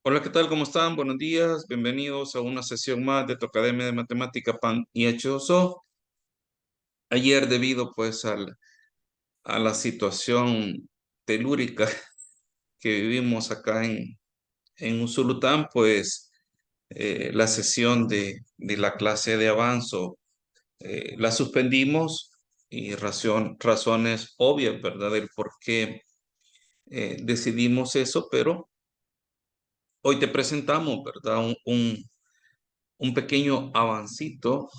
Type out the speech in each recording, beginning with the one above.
Hola, ¿qué tal? ¿Cómo están? Buenos días. Bienvenidos a una sesión más de tu Academia de Matemática PAN y H2O. Ayer, debido pues a la situación telúrica que vivimos acá en Usulután, pues la sesión de la clase de avanzo la suspendimos y razones obvias, ¿verdad? Del por qué decidimos eso, pero hoy te presentamos, ¿verdad? Un pequeño avancito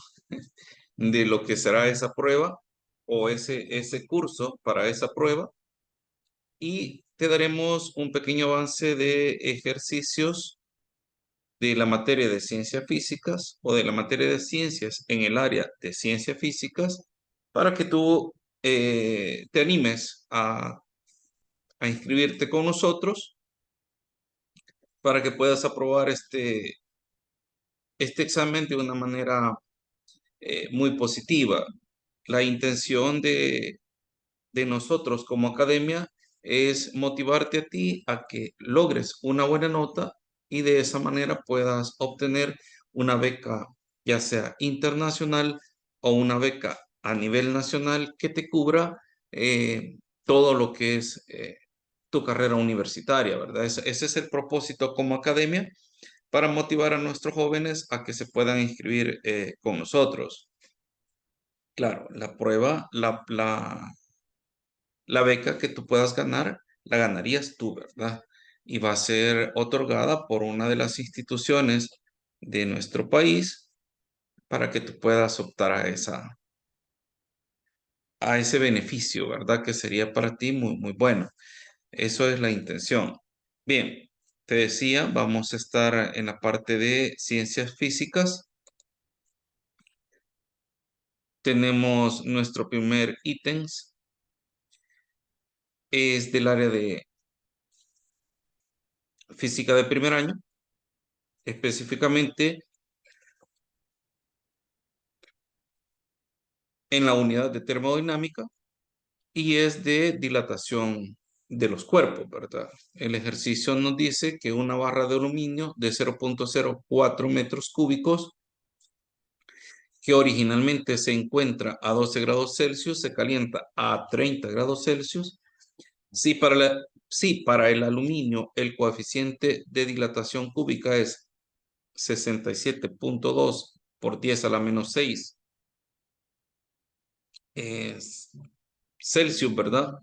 de lo que será esa prueba o ese curso para esa prueba y te daremos un pequeño avance de ejercicios de la materia de ciencias físicas o de la materia de ciencias en el área de ciencias físicas para que tú te animes a inscribirte con nosotros para que puedas aprobar este examen de una manera muy positiva. La intención de nosotros como academia es motivarte a ti a que logres una buena nota y de esa manera puedas obtener una beca, ya sea internacional o una beca a nivel nacional que te cubra todo lo que es tu carrera universitaria, ¿verdad? Ese es el propósito como academia para motivar a nuestros jóvenes a que se puedan inscribir con nosotros. Claro, la prueba, la beca que tú puedas ganar, la ganarías tú, ¿verdad? Y va a ser otorgada por una de las instituciones de nuestro país para que tú puedas optar a ese beneficio, ¿verdad? Que sería para ti muy, muy bueno. Eso es la intención. Bien, te decía, vamos a estar en la parte de ciencias físicas. Tenemos nuestro primer ítems, es del área de física de primer año, específicamente en la unidad de termodinámica y es de dilatación de los cuerpos, ¿verdad? El ejercicio nos dice que una barra de aluminio de 0,04 metros cúbicos que originalmente se encuentra a 12 grados Celsius se calienta a 30 grados Celsius. Si para el aluminio el coeficiente de dilatación cúbica es 67,2 por 10 a la menos 6 es Celsius, ¿verdad?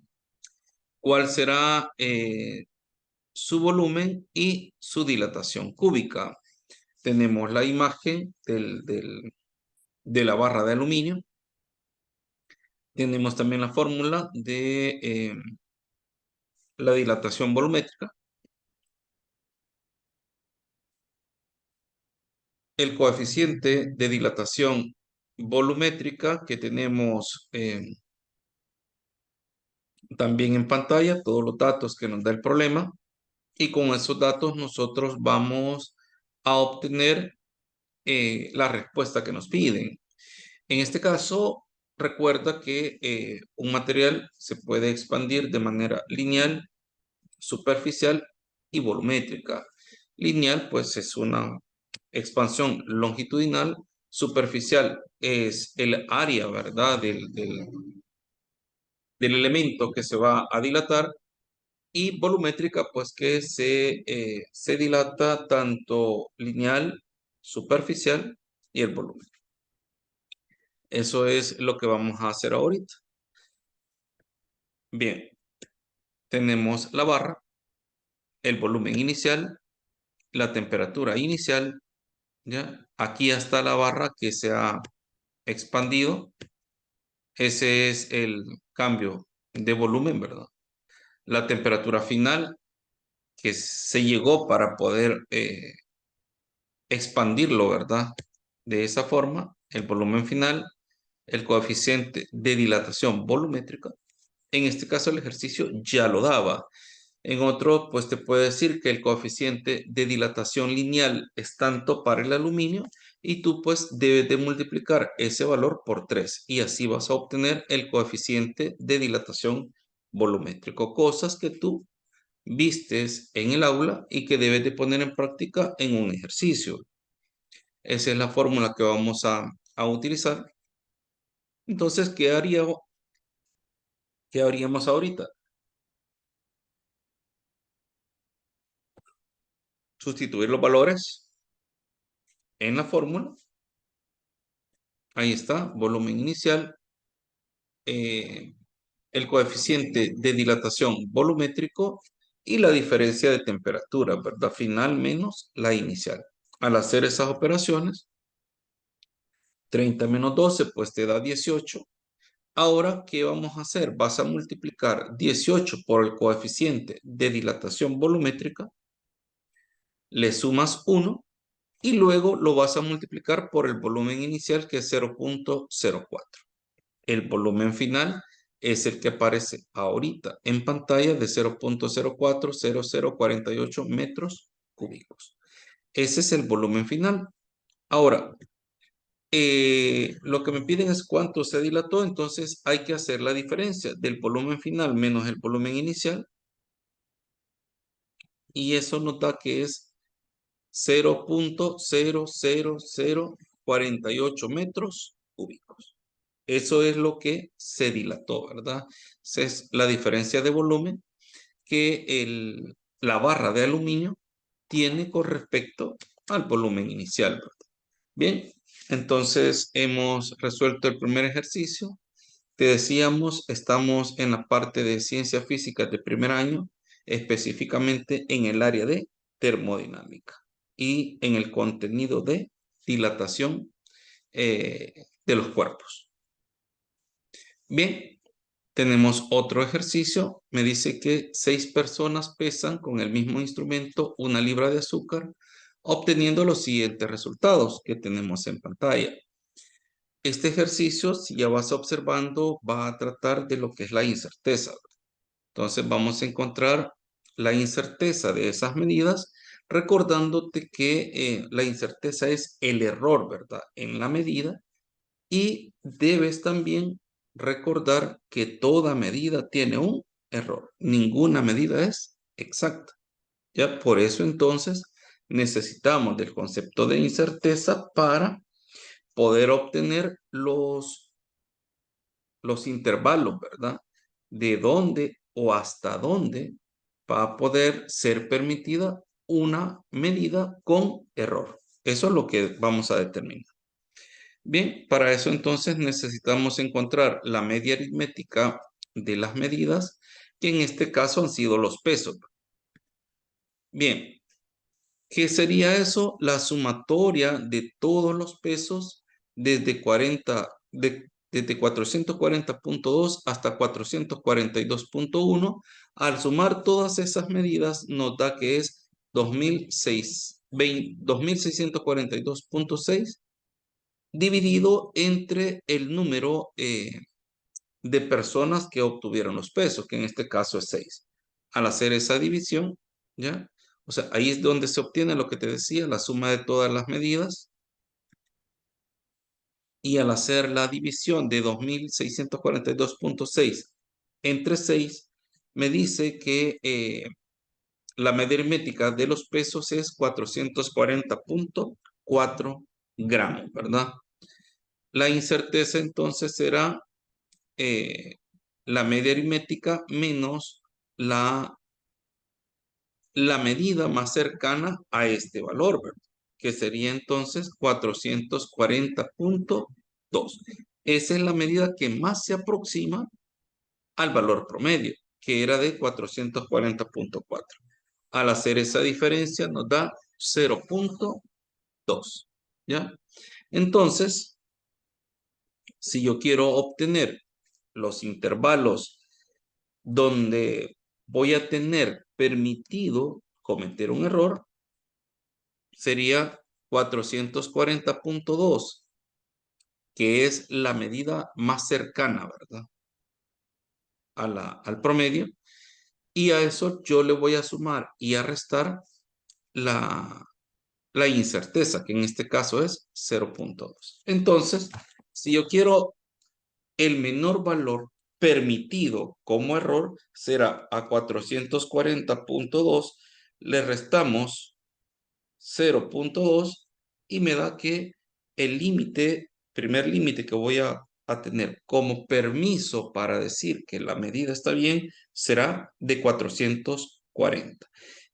¿Cuál será su volumen y su dilatación cúbica? Tenemos la imagen de la barra de aluminio. Tenemos también la fórmula de la dilatación volumétrica. El coeficiente de dilatación volumétrica que tenemos también en pantalla, todos los datos que nos da el problema. Y con esos datos nosotros vamos a obtener la respuesta que nos piden. En este caso, recuerda que un material se puede expandir de manera lineal, superficial y volumétrica. Lineal, pues es una expansión longitudinal. Superficial es el área, ¿verdad? Del elemento que se va a dilatar. Y volumétrica, pues que se dilata tanto lineal, superficial y el volumen. Eso es lo que vamos a hacer ahorita. Bien, tenemos la barra, el volumen inicial, la temperatura inicial, ¿ya? Aquí está la barra que se ha expandido. Ese es el cambio de volumen, ¿verdad? La temperatura final que se llegó para poder expandirlo, ¿verdad? De esa forma, el volumen final, el coeficiente de dilatación volumétrica. En este caso, el ejercicio ya lo daba. En otro, pues te puede decir que el coeficiente de dilatación lineal es tanto para el aluminio y tú pues debes de multiplicar ese valor por 3 y así vas a obtener el coeficiente de dilatación volumétrico. Cosas que tú vistes en el aula y que debes de poner en práctica en un ejercicio. Esa es la fórmula que vamos a utilizar. Entonces, qué haríamos ahorita? Sustituir los valores en la fórmula. Ahí está, volumen inicial, eh, el coeficiente de dilatación volumétrico y la diferencia de temperatura, ¿verdad? Final menos la inicial. Al hacer esas operaciones, 30 menos 12, pues te da 18. Ahora, ¿qué vamos a hacer? Vas a multiplicar 18 por el coeficiente de dilatación volumétrica, le sumas 1 y luego lo vas a multiplicar por el volumen inicial, que es 0.04. El volumen final es el que aparece ahorita en pantalla de 0.040048 metros cúbicos. Ese es el volumen final. Ahora, lo que me piden es cuánto se dilató, entonces hay que hacer la diferencia del volumen final menos el volumen inicial, y eso nos da que es 0.00048 metros cúbicos. Eso es lo que se dilató, ¿verdad? Esa es la diferencia de volumen que la barra de aluminio tiene con respecto al volumen inicial, ¿verdad? Bien, entonces hemos resuelto el primer ejercicio. Te decíamos, estamos en la parte de ciencias físicas de primer año, específicamente en el área de termodinámica y en el contenido de dilatación de los cuerpos. Bien, tenemos otro ejercicio. Me dice que 6 personas pesan con el mismo instrumento 1 libra de azúcar, obteniendo los siguientes resultados que tenemos en pantalla. Este ejercicio, si ya vas observando, va a tratar de lo que es la incerteza. Entonces vamos a encontrar la incerteza de esas medidas, recordándote que la incerteza es el error, ¿verdad? En la medida, y debes también recordar que toda medida tiene un error. Ninguna medida es exacta. Ya por eso entonces necesitamos del concepto de incerteza para poder obtener los intervalos, ¿verdad? De dónde o hasta dónde va a poder ser permitida una medida con error. Eso es lo que vamos a determinar. Bien, para eso entonces necesitamos encontrar la media aritmética de las medidas, que en este caso han sido los pesos. Bien, ¿qué sería eso? La sumatoria de todos los pesos desde 440.2 hasta 442.1. Al sumar todas esas medidas nos da que es 2642.6 dividido entre el número de personas que obtuvieron los pesos, que en este caso es 6. Al hacer esa división, ¿ya? O sea, ahí es donde se obtiene lo que te decía, la suma de todas las medidas. Y al hacer la división de 2642.6 entre 6, me dice que la media aritmética de los pesos es 440.4 gramos, ¿verdad? La incerteza entonces será la media aritmética menos la medida más cercana a este valor, ¿verdad? Que sería entonces 440.2. Esa es la medida que más se aproxima al valor promedio, que era de 440.4. Al hacer esa diferencia nos da 0.2, ¿ya? Entonces, si yo quiero obtener los intervalos donde voy a tener permitido cometer un error, sería 440.2, que es la medida más cercana, ¿verdad? Al promedio. Y a eso yo le voy a sumar y a restar la incerteza, que en este caso es 0.2. Entonces, si yo quiero el menor valor permitido como error será a 440.2, le restamos 0.2 y me da que el límite, primer límite que voy a tener como permiso para decir que la medida está bien será de 440.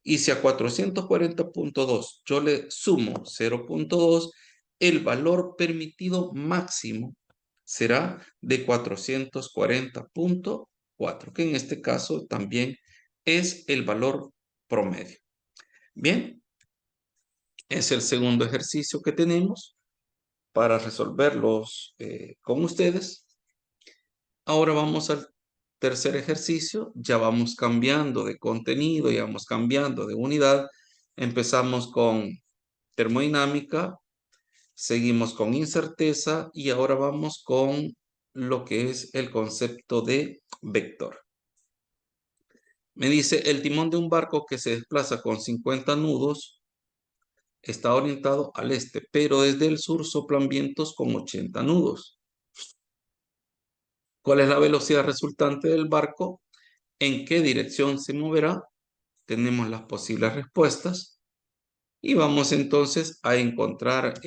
Y si a 440.2 yo le sumo 0.2, el valor permitido máximo será de 440.4, que en este caso también es el valor promedio. Bien, es el segundo ejercicio que tenemos para resolverlos con ustedes. Ahora vamos al tercer ejercicio. Ya vamos cambiando de contenido, ya vamos cambiando de unidad. Empezamos con termodinámica, seguimos con incerteza y ahora vamos con lo que es el concepto de vector. Me dice, el timón de un barco que se desplaza con 50 nudos está orientado al este, pero desde el sur soplan vientos con 80 nudos. ¿Cuál es la velocidad resultante del barco? ¿En qué dirección se moverá? Tenemos las posibles respuestas y vamos entonces a encontrar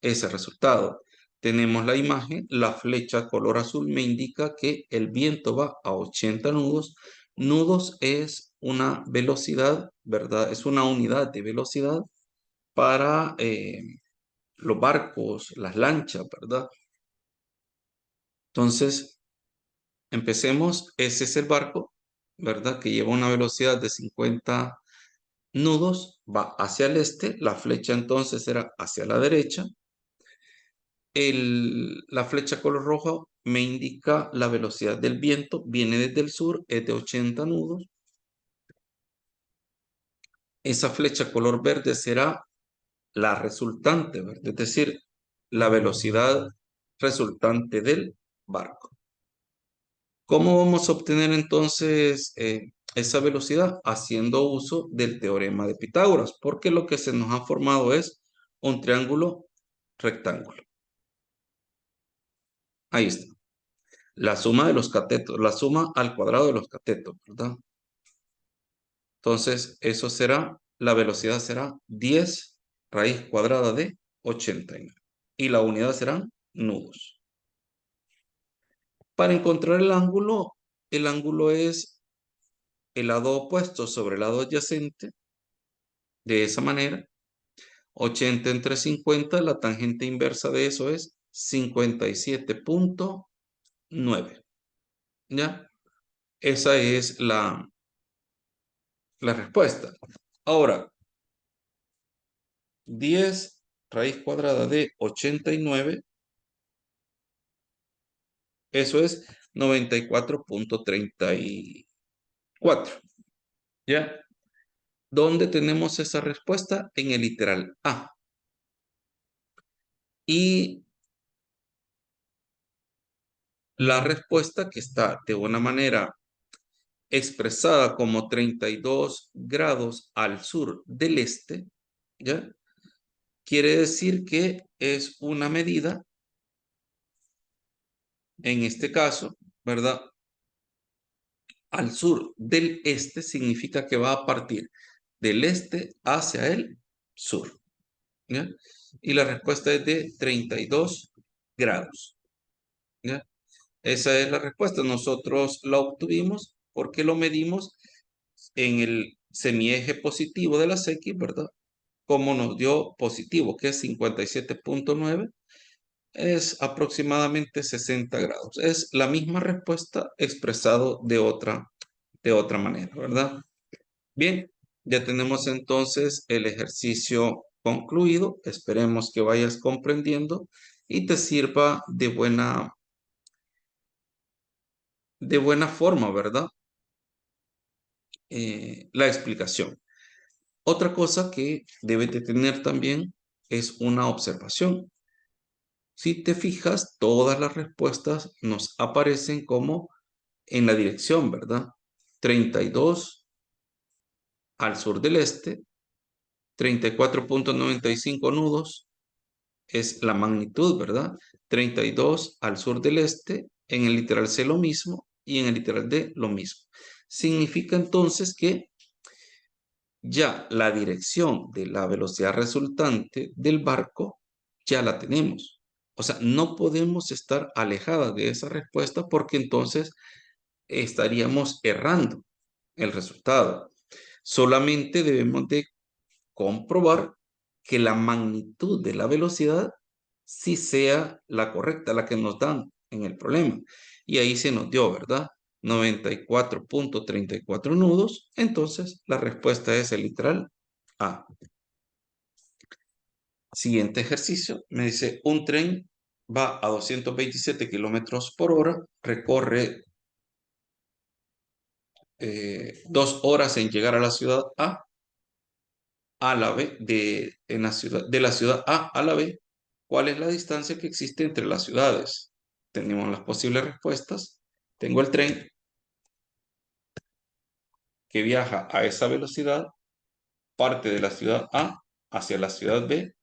ese resultado. Tenemos la imagen, la flecha color azul me indica que el viento va a 80 nudos. Nudos es una velocidad, ¿verdad? Es una unidad de velocidad para los barcos, las lanchas, ¿verdad? Entonces, empecemos. Ese es el barco, ¿verdad? Que lleva una velocidad de 50 nudos, va hacia el este. La flecha entonces será hacia la derecha. La flecha color rojo me indica la velocidad del viento, viene desde el sur, es de 80 nudos. Esa flecha color verde será la resultante, ¿verdad? Es decir, la velocidad resultante del barco. ¿Cómo vamos a obtener entonces esa velocidad? Haciendo uso del teorema de Pitágoras, porque lo que se nos ha formado es un triángulo rectángulo. Ahí está. La suma de los catetos, la suma al cuadrado de los catetos, ¿verdad? Entonces, eso será, la velocidad será 10 raíz cuadrada de 89. Y la unidad serán nudos. Para encontrar el ángulo es el lado opuesto sobre el lado adyacente. De esa manera, 80 entre 50, la tangente inversa de eso es 57.9. ¿Ya? Esa es la respuesta. Ahora, 10 raíz cuadrada de 89, eso es 94.34. ¿Ya? ¿Dónde tenemos esa respuesta? En el literal A. Y la respuesta que está de una manera expresada como 32 grados al sur del este, ¿ya? Quiere decir que es una medida, en este caso, ¿verdad? Al sur del este significa que va a partir del este hacia el sur, ¿ya? Y la respuesta es de 32 grados, ¿ya? Esa es la respuesta. Nosotros la obtuvimos porque lo medimos en el semieje positivo de las X, ¿verdad? Como nos dio positivo, que es 57.9, es aproximadamente 60 grados. Es la misma respuesta expresado de otra manera, ¿verdad? Bien, ya tenemos entonces el ejercicio concluido. Esperemos que vayas comprendiendo y te sirva de buena forma, ¿verdad? La explicación. Otra cosa que debes de tener también es una observación. Si te fijas, todas las respuestas nos aparecen como en la dirección, ¿verdad? 32 al sur del este, 34.95 nudos es la magnitud, ¿verdad? 32 al sur del este, en el literal C lo mismo, y en el literal D lo mismo. Significa entonces que ya la dirección de la velocidad resultante del barco ya la tenemos. O sea, no podemos estar alejadas de esa respuesta porque entonces estaríamos errando el resultado. Solamente debemos de comprobar que la magnitud de la velocidad sí sea la correcta, la que nos dan en el problema. Y ahí se nos dio, ¿verdad? 94.34 nudos. Entonces, la respuesta es el literal A. Siguiente ejercicio. Me dice, un tren va a 227 kilómetros por hora, recorre 2 horas en llegar a la ciudad A la B, de la ciudad A la B. ¿Cuál es la distancia que existe entre las ciudades? Tenemos las posibles respuestas. Tengo el tren que viaja a esa velocidad, parte de la ciudad A hacia la ciudad B,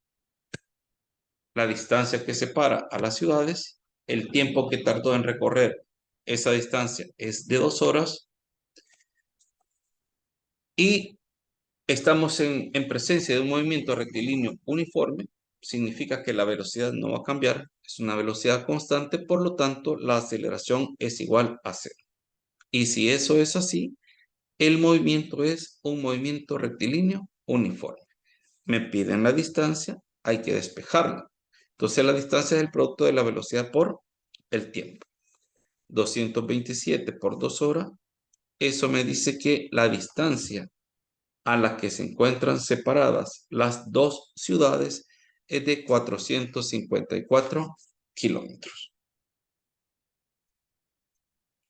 la distancia que separa a las ciudades, el tiempo que tardó en recorrer esa distancia es de 2 horas y estamos en presencia de un movimiento rectilíneo uniforme. Significa que la velocidad no va a cambiar, es una velocidad constante, por lo tanto la aceleración es igual a cero. Y si eso es así, el movimiento es un movimiento rectilíneo uniforme. Me piden la distancia, hay que despejarla. Entonces la distancia es el producto de la velocidad por el tiempo. 227 por 2 horas, eso me dice que la distancia a la que se encuentran separadas las dos ciudades es de 454 kilómetros.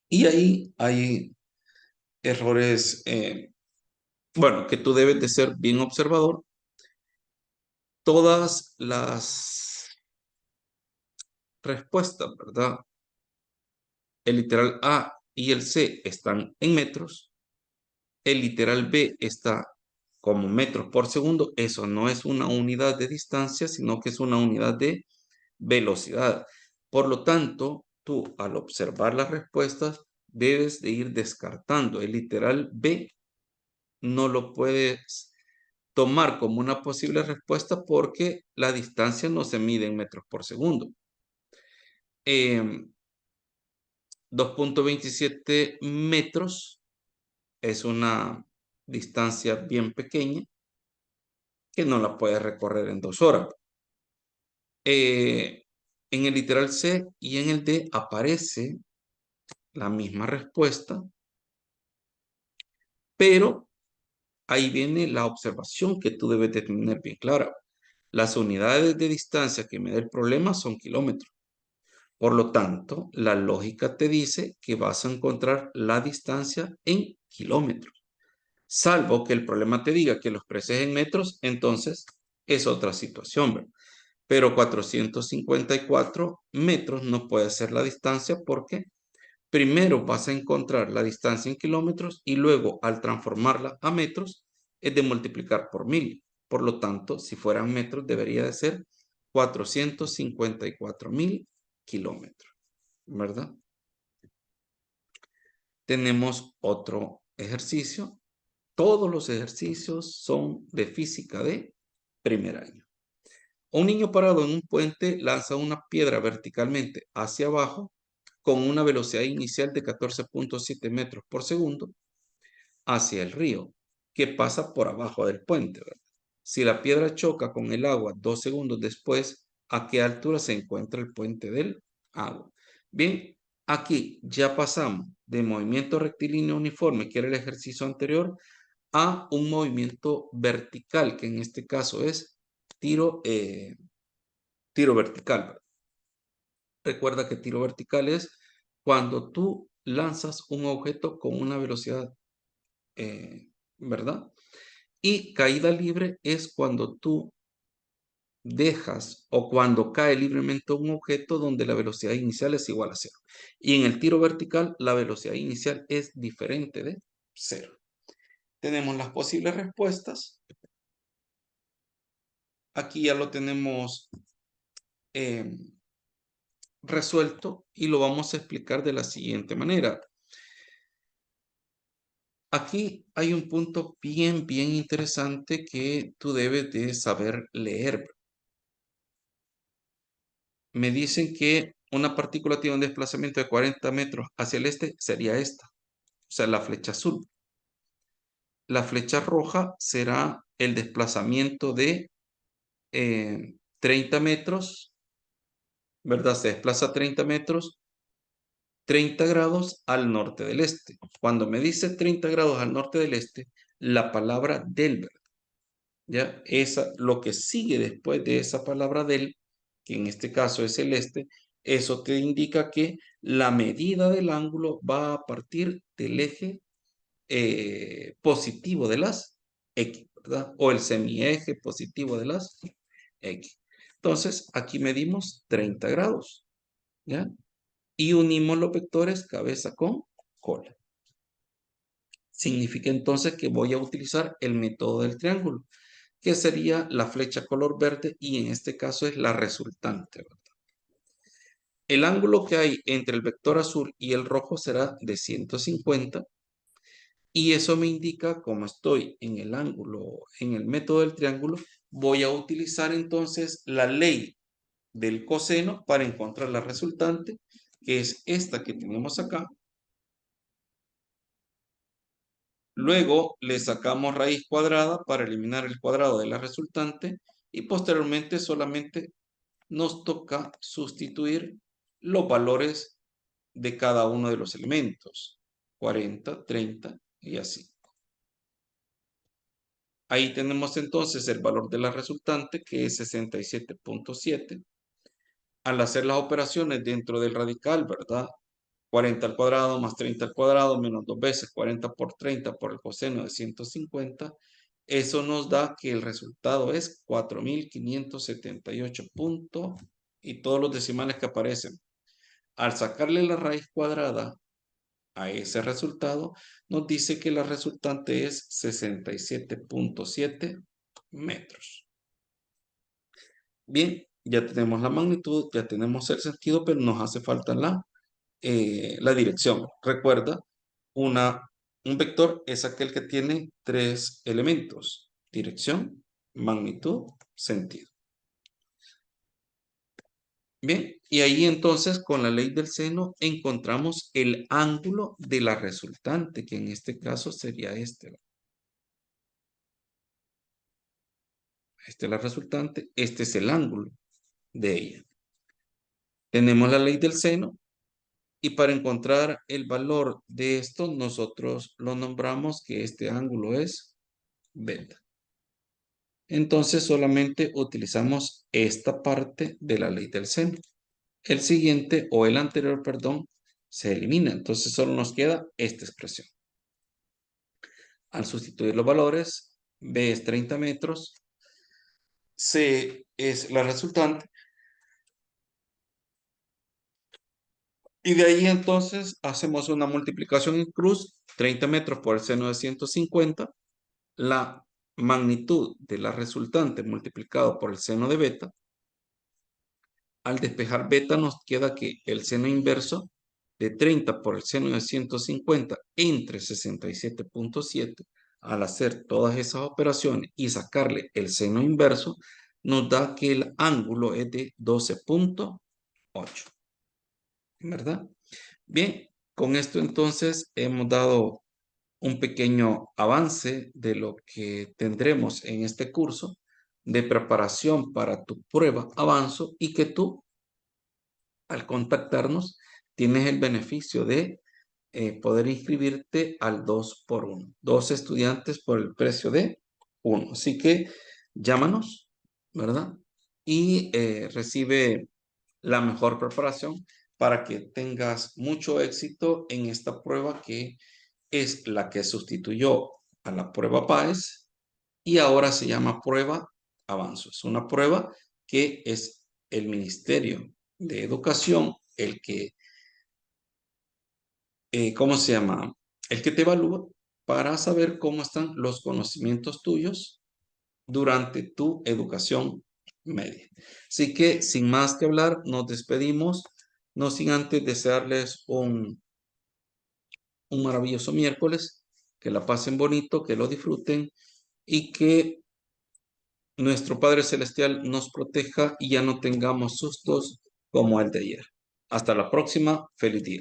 Y ahí hay errores, bueno, que tú debes de ser bien observador. Todas las respuestas, ¿verdad? El literal A y el C están en metros. El literal B está como metros por segundo. Eso no es una unidad de distancia, sino que es una unidad de velocidad. Por lo tanto, tú al observar las respuestas debes de ir descartando. El literal B no lo puedes tomar como una posible respuesta porque la distancia no se mide en metros por segundo. 2.27 metros es una distancia bien pequeña que no la puedes recorrer en 2 horas. En el literal C y en el D aparece la misma respuesta, pero ahí viene la observación que tú debes de tener bien clara. Las unidades de distancia que me da el problema son kilómetros. Por lo tanto, la lógica te dice que vas a encontrar la distancia en kilómetros. Salvo que el problema te diga que los expreses en metros, entonces es otra situación, ¿verdad? Pero 454 metros no puede ser la distancia porque primero vas a encontrar la distancia en kilómetros y luego al transformarla a metros es de multiplicar por 1000. Por lo tanto, si fueran metros debería de ser 454.000 kilómetros, ¿verdad? Tenemos otro ejercicio. Todos los ejercicios son de física de primer año. Un niño parado en un puente lanza una piedra verticalmente hacia abajo con una velocidad inicial de 14.7 metros por segundo hacia el río que pasa por abajo del puente, ¿verdad? Si la piedra choca con el agua 2 segundos después, ¿a qué altura se encuentra el puente del agua? Bien, aquí ya pasamos de movimiento rectilíneo uniforme, que era el ejercicio anterior, a un movimiento vertical, que en este caso es tiro, tiro vertical, ¿verdad? Recuerda que tiro vertical es cuando tú lanzas un objeto con una velocidad, ¿verdad? Y caída libre es cuando tú dejas o cuando cae libremente un objeto donde la velocidad inicial es igual a cero. Y en el tiro vertical la velocidad inicial es diferente de cero. Tenemos las posibles respuestas. Aquí ya lo tenemos resuelto y lo vamos a explicar de la siguiente manera. Aquí hay un punto bien interesante que tú debes de saber leer. Me dicen que una partícula tiene un desplazamiento de 40 metros hacia el este, sería esta, o sea, la flecha azul. La flecha roja será el desplazamiento de 30 metros, ¿verdad? Se desplaza 30 metros, 30 grados al norte del este. Cuando me dice 30 grados al norte del este, la palabra del, ¿ya? Lo que sigue después de esa palabra del, que en este caso es el este, eso te indica que la medida del ángulo va a partir del eje positivo de las X, ¿verdad? O el semieje positivo de las X. Entonces, aquí medimos 30 grados, ¿ya? Y unimos los vectores cabeza con cola. Significa entonces que voy a utilizar el método del triángulo, que sería la flecha color verde y en este caso es la resultante, ¿verdad? El ángulo que hay entre el vector azul y el rojo será de 150 y eso me indica, como estoy en el ángulo, en el método del triángulo, voy a utilizar entonces la ley del coseno para encontrar la resultante, que es esta que tenemos acá. Luego le sacamos raíz cuadrada para eliminar el cuadrado de la resultante y posteriormente solamente nos toca sustituir los valores de cada uno de los elementos, 40, 30 y así. Ahí tenemos entonces el valor de la resultante, que es 67.7. Al hacer las operaciones dentro del radical, ¿verdad? 40 al cuadrado más 30 al cuadrado menos 2 veces 40 por 30 por el coseno de 150. Eso nos da que el resultado es 4578 puntos y todos los decimales que aparecen. Al sacarle la raíz cuadrada a ese resultado, nos dice que la resultante es 67.7 metros. Bien, ya tenemos la magnitud, ya tenemos el sentido, pero nos hace falta la dirección. Recuerda, un vector es aquel que tiene tres elementos: dirección, magnitud, sentido. Bien, y ahí entonces con la ley del seno encontramos el ángulo de la resultante, que en este caso sería este. Esta es la resultante, este es el ángulo de ella. Tenemos la ley del seno y para encontrar el valor de esto nosotros lo nombramos que este ángulo es beta. Entonces solamente utilizamos esta parte de la ley del seno. El siguiente o el anterior, perdón, se elimina. Entonces solo nos queda esta expresión. Al sustituir los valores, B es 30 metros, C es la resultante. Y de ahí entonces hacemos una multiplicación en cruz, 30 metros por el seno de 150. La magnitud de la resultante multiplicado por el seno de beta. Al despejar beta nos queda que el seno inverso de 30 por el seno de 150 entre 67.7, al hacer todas esas operaciones y sacarle el seno inverso, nos da que el ángulo es de 12.8. ¿Verdad? Bien, con esto entonces hemos dado un pequeño avance de lo que tendremos en este curso de preparación para tu prueba avanzo y que tú al contactarnos tienes el beneficio de poder inscribirte al 2 por 1, dos estudiantes por el precio de uno. Así que llámanos, ¿verdad? Y recibe la mejor preparación para que tengas mucho éxito en esta prueba que es la que sustituyó a la prueba PAES y ahora se llama prueba Avanzo. Es una prueba que es el Ministerio de Educación el que, ¿cómo se llama? El que te evalúa para saber cómo están los conocimientos tuyos durante tu educación media. Así que sin más que hablar, nos despedimos, no sin antes desearles un maravilloso miércoles. que la pasen bonito, que lo disfruten y que nuestro Padre Celestial nos proteja y ya no tengamos sustos como el de ayer. Hasta la próxima. Feliz día.